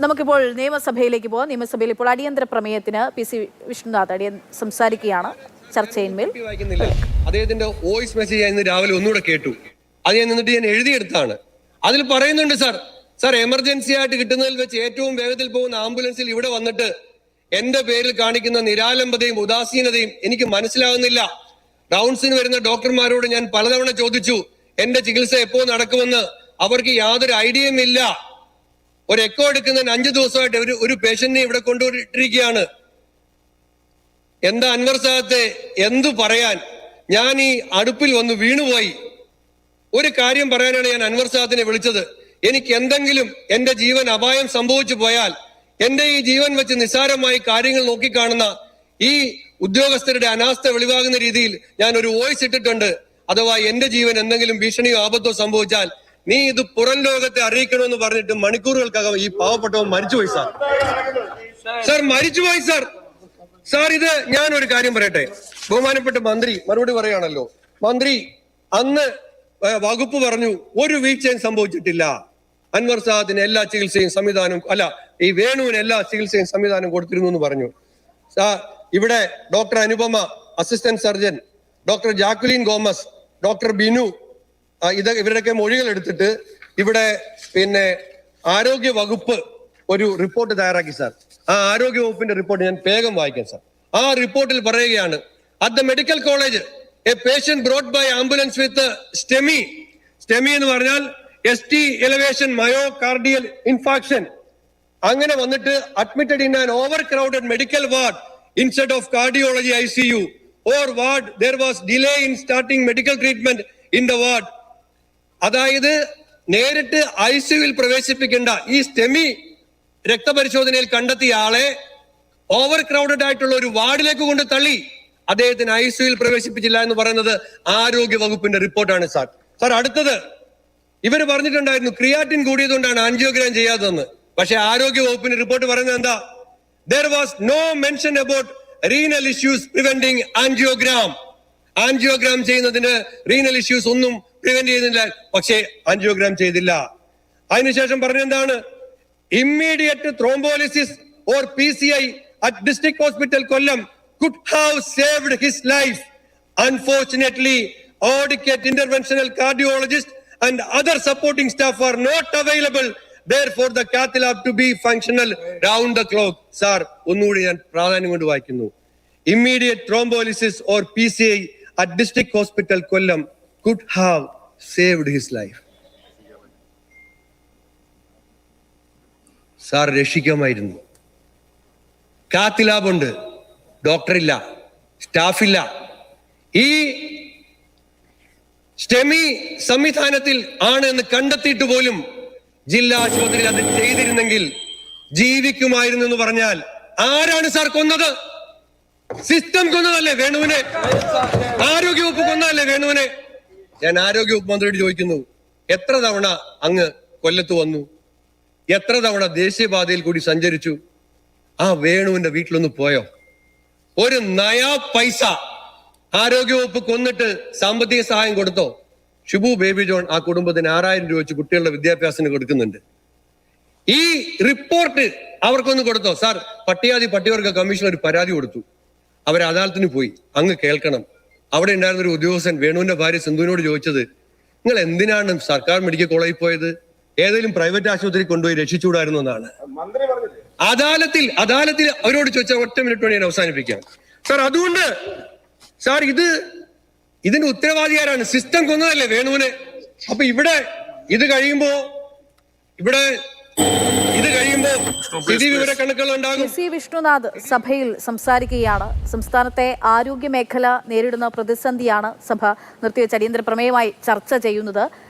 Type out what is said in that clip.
നമുക്കിപ്പോൾ നിയമസഭയിലേക്ക് പോകാം. നിയമസഭയിൽ ഇപ്പോൾ അടിയന്തര പ്രമേയത്തിന് പി.സി. വിഷ്ണുനാഥ് സംസാരിക്കുകയാണ്. ചർച്ചയിന്മേൽ അദ്ദേഹത്തിന്റെ വോയിസ് മെസ്സേജ് ഇന്ന് രാവിലെ ഒന്നുകൂടെ കേട്ടു. അത് ഞാൻ നിന്നിട്ട് ഞാൻ എഴുതിയെടുത്താണ്. അതിൽ പറയുന്നുണ്ട് സാർ എമർജൻസി ആയിട്ട് കിട്ടുന്നതിൽ വെച്ച് ഏറ്റവും വേഗത്തിൽ പോകുന്ന ആംബുലൻസിൽ ഇവിടെ വന്നിട്ട് എന്റെ പേരിൽ കാണിക്കുന്ന നിരാലംബതയും ഉദാസീനതയും എനിക്ക് മനസ്സിലാകുന്നില്ല. റൗണ്ട്സിന് വരുന്ന ഡോക്ടർമാരോട് ഞാൻ പലതവണ ചോദിച്ചു എന്റെ ചികിത്സ എപ്പോ നടക്കുമെന്ന്. അവർക്ക് യാതൊരു ഐഡിയയും ഇല്ല. ഒരു എക്കോ എടുക്കുന്നതിന് 5 ദിവസമായിട്ട് ഒരു പേഷ്യന്റിനെ ഇവിടെ കൊണ്ടുപോയിട്ടിരിക്കുകയാണ്. എന്താ അൻവർ സാദത്തെ എന്തു പറയാൻ? ഞാൻ ഈ അടുപ്പിൽ വന്ന് വീണുപോയി. ഒരു കാര്യം പറയാനാണ് ഞാൻ അൻവർ സാദത്തിനെ വിളിച്ചത്. എനിക്ക് എന്തെങ്കിലും എന്റെ ജീവൻ അപായം സംഭവിച്ചു പോയാൽ എന്റെ ഈ ജീവൻ വെച്ച് നിസ്സാരമായി കാര്യങ്ങൾ നോക്കിക്കാണുന്ന ഈ ഉദ്യോഗസ്ഥരുടെ അനാസ്ഥ വെളിവാകുന്ന രീതിയിൽ ഞാൻ ഒരു വോയിസ് ഇട്ടിട്ടുണ്ട്. അഥവാ എന്റെ ജീവൻ എന്തെങ്കിലും ഭീഷണിയോ ആപത്തോ സംഭവിച്ചാൽ നീ ഇത് പുറം ലോകത്തെ അറിയിക്കണമെന്ന് പറഞ്ഞിട്ട് മണിക്കൂറുകൾക്കകം ഈ പാവപ്പെട്ടവൻ മരിച്ചുപോയി സാർ മരിച്ചുപോയി സാർ ഇത് ഞാൻ ഒരു കാര്യം പറയട്ടെ. ബഹുമാനപ്പെട്ട മന്ത്രി മറുപടി പറയുകയാണല്ലോ. മന്ത്രി അന്ന് വകുപ്പ് പറഞ്ഞു ഒരു വീഴ്ചയും സംഭവിച്ചിട്ടില്ല. അൻവർ സാദത്തിന് എല്ലാ ചികിത്സയും സംവിധാനം ഈ വേണുവിന് എല്ലാ ചികിത്സയും സംവിധാനം കൊടുത്തിരുന്നു എന്ന് പറഞ്ഞു. ഇവിടെ doctor Anupama, assistant surgeon, doctor Jacqueline Gomez, doctor Binu, ഇവരുടെയൊക്കെ മൊഴികൾ എടുത്തിട്ട് ഇവിടെ ആരോഗ്യ വകുപ്പ് ഒരു റിപ്പോർട്ട് തയ്യാറാക്കി സാർ. ആ ആരോഗ്യ വകുപ്പിന്റെ റിപ്പോർട്ട് ഞാൻ വേഗം വായിക്കാം സാർ. ആ റിപ്പോർട്ടിൽ പറയുകയാണ്, at the medical college a patient brought by ambulance with STEMI എന്ന് പറഞ്ഞാൽ ST elevation myocardial infarction. അങ്ങനെ വന്നിട്ട് admitted in an overcrowded medical ward instead of cardiology ICU or ward there was delay in starting medical treatment in the ward. അതായത് നേരിട്ട് ICUവിൽ പ്രവേശിപ്പിക്കേണ്ട ഈ STEMI രക്തപരിശോധനയിൽ കണ്ടെത്തിയ ആളെ over crowded ആയിട്ടുള്ള ഒരു വാർഡിലേക്ക് കൊണ്ട് തള്ളി അദ്ദേഹത്തിന് ICUവിൽ പ്രവേശിപ്പിച്ചില്ല എന്ന് പറയുന്നത് ആരോഗ്യ വകുപ്പിന്റെ റിപ്പോർട്ടാണ് സാർ. അടുത്തത് ഇവർ പറഞ്ഞിട്ടുണ്ടായിരുന്നു ക്രിയാറ്റിൻ കൂടിയതുകൊണ്ടാണ് ആൻജിയോഗ്രാം ചെയ്യാത്തതെന്ന്. പക്ഷെ ആരോഗ്യ വകുപ്പിന്റെ റിപ്പോർട്ട് പറയുന്നത് എന്താ? there was no mention about renal issues preventing angiogram ചെയ്യുന്നതിന് റീനൽ ഇഷ്യൂസ് ഒന്നും പ്രിവെന്റ് ചെയ്യുന്നില്ല. പക്ഷേ ആൻജിയോഗ്രാം ചെയ്തില്ല. അതിനുശേഷം പറഞ്ഞെന്താണ്? Immediate thrombolysis or PCI at district hospital Kollam could have saved his life. Unfortunately, adequate interventional cardiologist and other supporting staff are not available. Therefore, the cath lab to be functional round the clock. Sir, ഒന്നുകൂടി ഞാൻ പ്രാധാന്യം കൊണ്ട് വായിക്കുന്നു. Immediate thrombolysis or PCI at district hospital Kollam could have saved his life. Sir രക്ഷിക്കാമായിരുന്നു. Cath lab ഉണ്ട്, ഡോക്ടറില്ല, സ്റ്റാഫില്ല. ഈ STEMI സംവിധാനത്തിൽ ആണ് എന്ന് കണ്ടെത്തിയിട്ട് പോലും ജില്ലാ ആശുപത്രിയിൽ അത് ചെയ്തിരുന്നെങ്കിൽ ജീവിക്കുമായിരുന്നു എന്ന് പറഞ്ഞാൽ ആരാണ് സാർ കൊന്നത്? സിസ്റ്റം കൊന്നതല്ലേ വേണുവിനെ? ആരോഗ്യവകുപ്പ് കൊന്നതല്ലേ വേണുവിനെ? ഞാൻ ആരോഗ്യവകുപ്പ് മന്ത്രിയോട് ചോദിക്കുന്നു, എത്ര തവണ അങ്ങ് കൊല്ലത്ത് വന്നു? എത്ര തവണ ദേശീയപാതയിൽ കൂടി സഞ്ചരിച്ചു? ആ വേണുവിന്റെ വീട്ടിലൊന്ന് പോയോ? ഒരു നയാ പൈസ ആരോഗ്യവകുപ്പ് കൊന്നിട്ട് സാമ്പത്തിക സഹായം കൊടുത്തോ? ഷിബു ബേബി ജോൺ ആ കുടുംബത്തിന് 6000 രൂപ വെച്ച് കുട്ടികളുടെ വിദ്യാഭ്യാസത്തിന് കൊടുക്കുന്നുണ്ട്. ഈ റിപ്പോർട്ട് അവർക്കൊന്ന് കൊടുത്തോ? സാർ, പട്ടികവർഗ കമ്മീഷൻ ഒരു പരാതി കൊടുത്തു. അവർ അദാലത്തിന് പോയി. അങ്ങ് കേൾക്കണം, അവിടെ ഉണ്ടായിരുന്ന ഒരു ഉദ്യോഗസ്ഥൻ വേണുവിന്റെ ഭാര്യ സിന്ധുവിനോട് ചോദിച്ചത്, നിങ്ങൾ എന്തിനാണ് സർക്കാർ മെഡിക്കൽ കോളേജിൽ പോയത്? ഏതെങ്കിലും പ്രൈവറ്റ് ആശുപത്രി കൊണ്ടുപോയി രക്ഷിച്ചുകൂടായിരുന്നു എന്നാണ് അദാലത്തിൽ അവരോട് ചോദിച്ച. ഒറ്റ മിനിറ്റ് വേണ്ടി ഞാൻ അവസാനിപ്പിക്കാം സാർ. അതുകൊണ്ട് സാർ ഇതിന്റെ ഉത്തരവാദി ആരാണ്? സിസ്റ്റം കൊന്നതല്ലേ വേണുവിനെ? അപ്പൊ ഇത് കഴിയുമ്പോ സ്ഥിതി വിവര കണക്കുകൾ ഉണ്ടാകും. പി.സി. വിഷ്ണുനാഥ് സഭയിൽ സംസാരിക്കുകയാണ്. സംസ്ഥാനത്തെ ആരോഗ്യ മേഖല നേരിടുന്ന പ്രതിസന്ധിയാണ് സഭ നിർത്തിവെച്ച് അടിയന്തര പ്രമേയമായി ചർച്ച ചെയ്യുന്നത്.